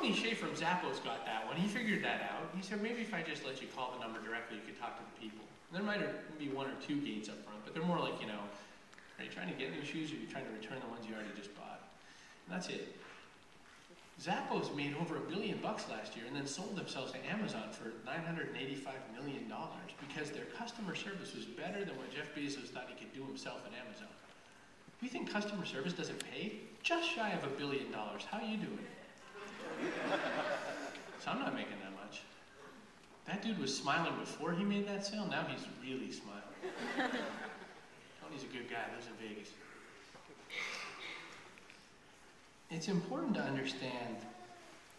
Tony Shea from Zappos got that one. He figured that out. He said, maybe if I just let you call the number directly, you could talk to the people. And there might be one or two gates up front, but they're more like, are you trying to get new shoes or are you trying to return the ones you already just bought? And that's it. Zappos made over $1 billion last year and then sold themselves to Amazon for $985 million because their customer service was better than what Jeff Bezos thought he could do himself at Amazon. If you think customer service doesn't pay, just shy of $1 billion. How are you doing? So I'm not making that much. That dude was smiling before he made that sale. Now he's really smiling. Tony's a good guy. Lives in Vegas. It's important to understand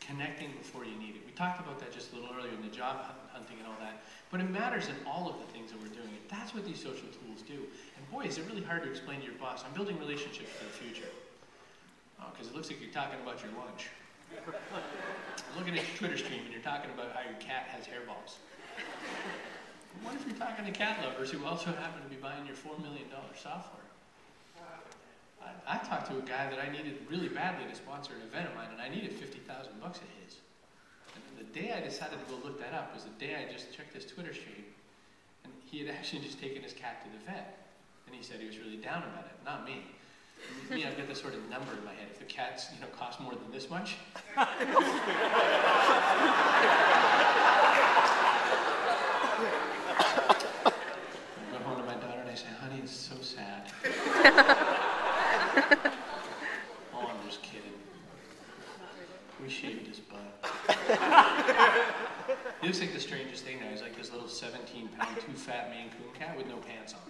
connecting before you need it. We talked about that just a little earlier in the job hunting and all that. But it matters in all of the things that we're doing. That's what these social tools do. And boy, is it really hard to explain to your boss. I'm building relationships for the future. Because it looks like you're talking about your lunch. I'm looking at your Twitter stream and you're talking about how your cat has hairballs. What if you're talking to cat lovers who also happen to be buying your $4 million software? I talked to a guy that I needed really badly to sponsor an event of mine, and I needed $50,000 of his. And the day I decided to go look that up was the day I just checked his Twitter stream, and he had actually just taken his cat to the vet. And he said he was really down about it, not me. Me, I've got this sort of number in my head. If the cats, cost more than this much. I go home to my daughter and I say, honey, it's so sad. Oh, I'm just kidding. We shaved his butt. He looks like the strangest thing now. He's like this little 17-pound, too fat Maine Coon cat with no pants on.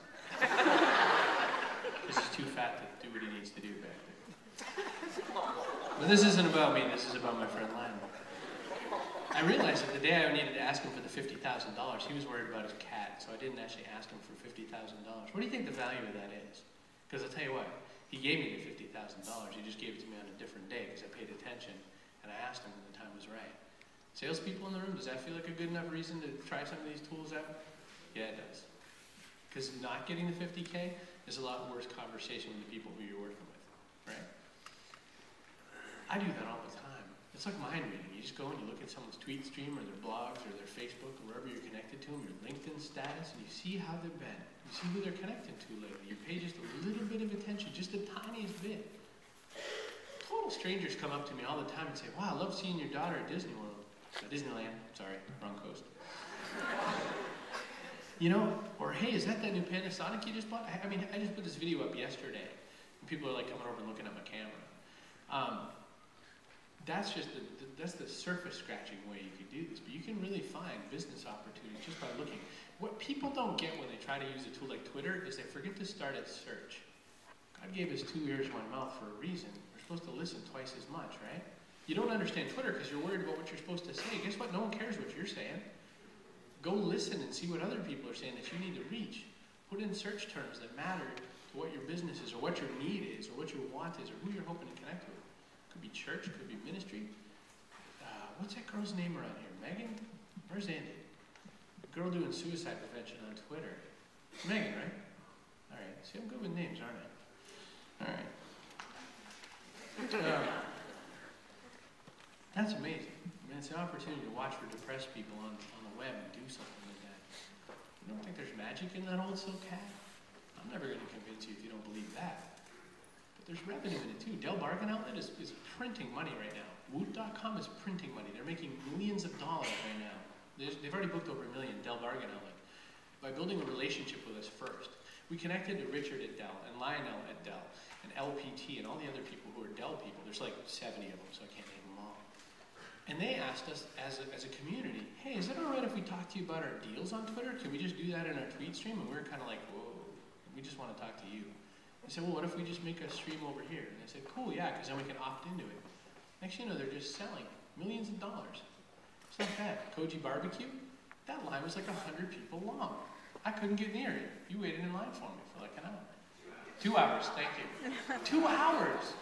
Because he's too fat to do what he needs to do back there. But this isn't about me, this is about my friend Lionel. I realized that the day I needed to ask him for the $50,000, he was worried about his cat, so I didn't actually ask him for $50,000. What do you think the value of that is? Because I'll tell you what, he gave me the $50,000, he just gave it to me on a different day because I paid attention, and I asked him when the time was right. Salespeople in the room, does that feel like a good enough reason to try some of these tools out? Yeah, it does. Because not getting the 50K is a lot worse conversation with the people who you're working with, right? I do that all the time. It's like mind reading. You just go and you look at someone's tweet stream or their blogs or their Facebook or wherever you're connected to them, your LinkedIn status, and you see how they've been. You see who they're connected to lately. You pay just a little bit of attention, just the tiniest bit. Total strangers come up to me all the time and say, wow, I love seeing your daughter at Disney World. Disneyland, sorry, wrong coast. Or hey, is that new Panasonic you just bought? I just put this video up yesterday, and people are like coming over and looking at my camera. That's the surface scratching way you could do this, but you can really find business opportunities just by looking. What people don't get when they try to use a tool like Twitter is they forget to start at search. God gave us 2 ears, 1 mouth for a reason. We're supposed to listen twice as much, right? You don't understand Twitter because you're worried about what you're supposed to say. Guess what? No one cares what you're saying. Go listen and see what other people are saying that you need to reach. Put in search terms that matter to what your business is or what your need is or what your want is or who you're hoping to connect with. Could be church, could be ministry. What's that girl's name around here? Megan? Where's Andy? The girl doing suicide prevention on Twitter. It's Megan, right? All right. See, I'm good with names, aren't I? All right. That's amazing. It's an opportunity to watch for depressed people on the web and do something like that. You don't think there's magic in that old silk hat? I'm never going to convince you if you don't believe that. But there's revenue in it too. Dell Bargain Outlet is printing money right now. Woot.com is printing money. They're making millions of dollars right now. They've already booked over $1 million, Dell Bargain Outlet, by building a relationship with us first. We connected to Richard at Dell and Lionel at Dell and LPT and all the other people who are Dell people. There's like 70 of them, so I can't name them all. And they asked us as a community, hey, is it all right if we talk to you about our deals on Twitter? Can we just do that in our tweet stream? And we were kind of like, whoa, we just want to talk to you. They said, well, what if we just make a stream over here? And I said, cool, yeah, because then we can opt into it. Next thing you know, they're just selling millions of dollars. It's not bad. Koji Barbecue, that line was like 100 people long. I couldn't get near it. You waited in line for me for like an hour. 2 hours, thank you. 2 hours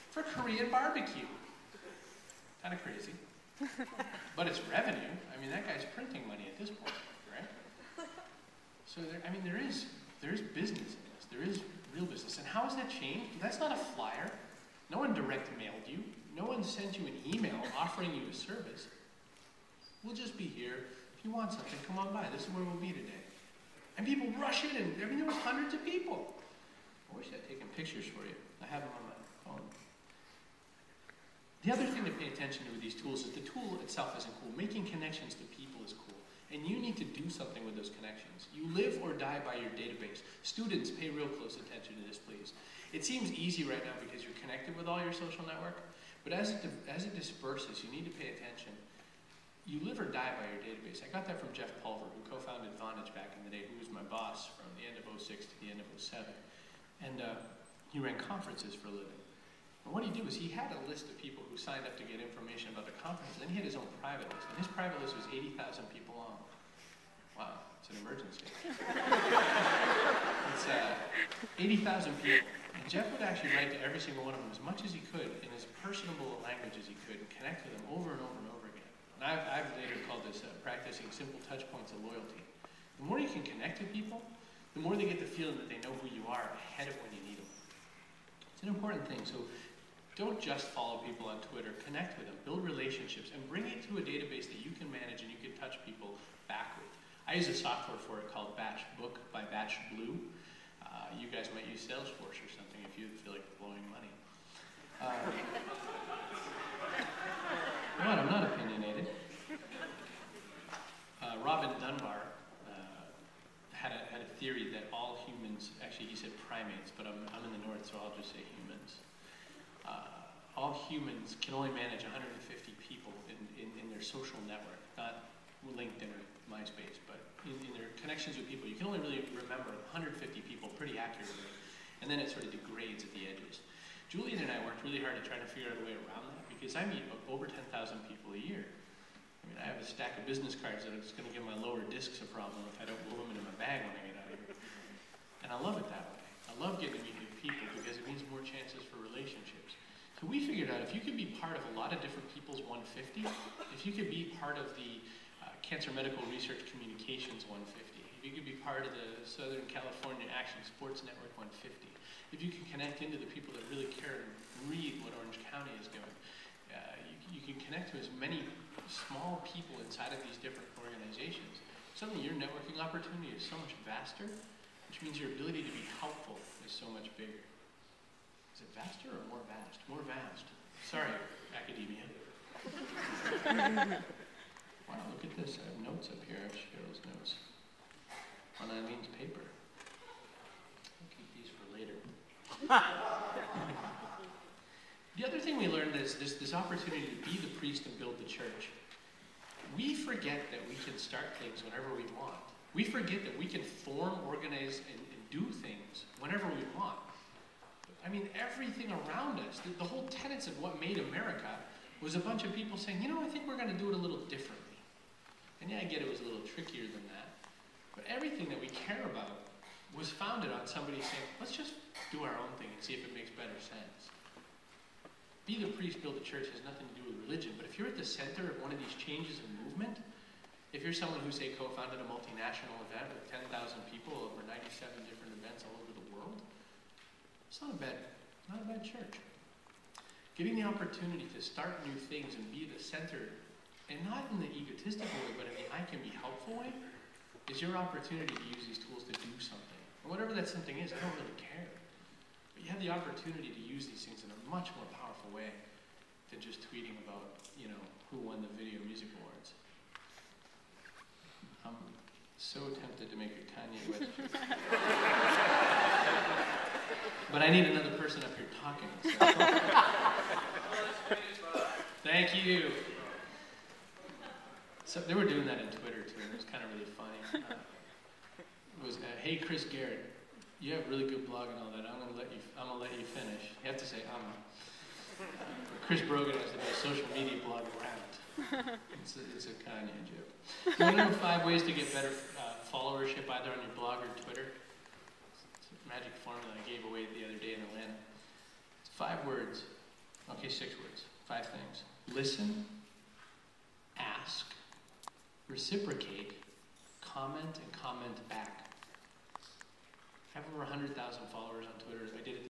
for Korean barbecue. Kind of crazy. But it's revenue. I mean, that guy's printing money at this point, right? So, there is business in this. There is real business. And how has that changed? That's not a flyer. No one direct mailed you. No one one sends you an email offering you a service. We'll just be here. If you want something, come on by. This is where we'll be today. And people rush in, and there was hundreds of people. I wish I'd taken pictures for you. I have them on my phone. The other thing to pay attention to with these tools is the tool itself isn't cool. Making connections to people is cool. And you need to do something with those connections. You live or die by your database. Students, pay real close attention to this, please. It seems easy right now because you're connected with all your social network, but as it disperses, you need to pay attention. You live or die by your database. I got that from Jeff Pulver, who co-founded Vonage back in the day, who was my boss from the end of '06 to the end of '07. And he ran conferences for a living. And what he did was he had a list of people who signed up to get information about the conference, and then he had his own private list. And his private list was 80,000 people long. Wow, it's an emergency. It's 80,000 people. And Jeff would actually write to every single one of them as much as he could in as personable a language as he could and connect with them over and over and over again. And I've later called this practicing simple touch points of loyalty. The more you can connect with people, the more they get the feeling that they know who you are ahead of when you need them. It's an important thing. So don't just follow people on Twitter. Connect with them. Build relationships. And bring it to a database that you can manage and you can touch people back with. I use a software for it called Batch Book by Batch Blue. You guys might use Salesforce or something if you feel like blowing money. What? I'm not opinionated. Robin Dunbar had a theory that all humans, actually he said primates, but I'm in the north, so I'll just say humans. All humans can only manage 150 people in their social network, not LinkedIn or MySpace, but in their connections with people. You can only really remember 150 people pretty accurately, and then it sort of degrades at the edges. Julian and I worked really hard to try to figure out a way around that, because I meet over 10,000 people a year. I mean, I have a stack of business cards that are just going to give my lower discs a problem if I don't blow them into my bag when I get out of here. And I love it that way. I love getting to meet new people because it means more chances for relationships. So we figured out if you could be part of a lot of different people's 150, if you could be part of the Cancer Medical Research Communications 150, if you could be part of the Southern California Action Sports Network 150, if you can connect into the people that really care and read what Orange County is doing, you can connect to as many small people inside of these different organizations. Suddenly your networking opportunity is so much vaster, which means your ability to be helpful is so much bigger. Is it vaster or more vast? More vast. Sorry, academia. Wow, look at this. I have notes up here. I have Cheryl's notes on Eileen's paper. I'll keep these for later. The other thing we learned is this opportunity to be the priest and build the church. We forget that we can start things whenever we want. We forget that we can form, organize, and do things whenever we want. I mean, everything around us, the whole tenets of what made America was a bunch of people saying, you know, I think we're going to do it a little differently. And yeah, I get it was a little trickier than that. But everything that we care about was founded on somebody saying, let's just do our own thing and see if it makes better sense. Be the priest, build the church has nothing to do with religion. But if you're at the center of one of these changes in movement, if you're someone who, say, co-founded a multinational event with 10,000 people over 97 different events all over the world, it's not a bad church. Giving the opportunity to start new things and be the center, and not in the egotistical way, but in the I can be helpful way, is your opportunity to use these tools to do something. And whatever that something is, I don't really care. But you have the opportunity to use these things in a much more powerful way than just tweeting about, you know, who won the Video Music Awards. I'm so tempted to make a Kanye West joke. But I need another person up here talking. So. Thank you. So they were doing that in Twitter too, and it was kind of really funny. It was, hey Chris Garrett, you have really good blog and all that. I'm gonna let you finish. You have to say Chris Brogan has the best social media blog around. It's a Kanye joke. You want to know 5 ways to get better followership either on your blog or Twitter? It's a magic formula I gave away the other day in Atlanta. It's 5 words. Okay, 6 words. 5 things. Listen, ask, reciprocate, comment, and comment back. I have over 100,000 followers on Twitter. I did it